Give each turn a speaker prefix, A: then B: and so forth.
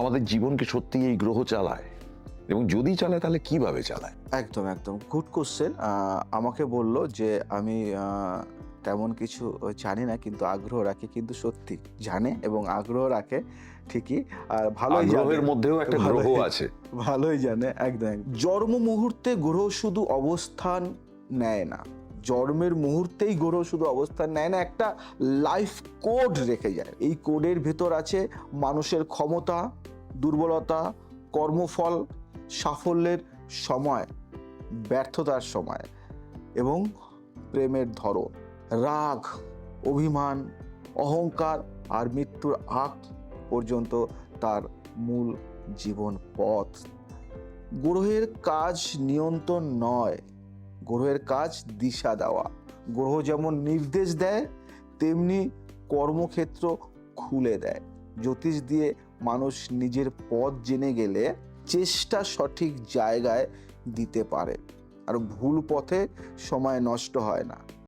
A: আমাদের জীবনকে সত্যি এই গ্রহ চালায়, এবং যদি চালায় তাহলে কিভাবে চালায়?
B: একদম, একদম। Good question. আমাকে বলল যে আমি তেমন কিছু জানি না, কিন্তু আগ্রহ রাখি। কিন্তু সত্যি জানে এবং আগ্রহ রাখে ঠিকই। আর ভালোই জানে।
A: আগ্রহের মধ্যেও একটা গ্রহ
B: ভালোই
A: আছে।
B: ভালোই জানে। একদম, একদম। জন্ম মুহূর্তে গ্রহ শুধু অবস্থান নেয় না। জন্মের মুহূর্তেই গ্রহ শুধু অবস্থান নেয় না, একটা লাইফ কোড রেখে যায়। এই কোডের ভেতর আছে মানুষের ক্ষমতা, দুর্বলতা, কর্মফল, সাফল্যের সময়, ব্যর্থতার সময় এবং প্রেমের ধরন, রাগ, অভিমান, অহংকার আর মৃত্যুর আগ পর্যন্ত তার মূল জীবন পথ। গ্রহের কাজ নিয়ন্ত্রণ নয়, গ্রহের কাজ দিশা দেওয়া। গ্রহ যেমন নির্দেশ দেয়, তেমনি কর্মক্ষেত্র খুলে দেয়। জ্যোতিষ দিয়ে মানুষ নিজের পথ জেনে গেলে চেষ্টা সঠিক জায়গায় দিতে পারে, আর ভুল পথে সময় নষ্ট হয় না।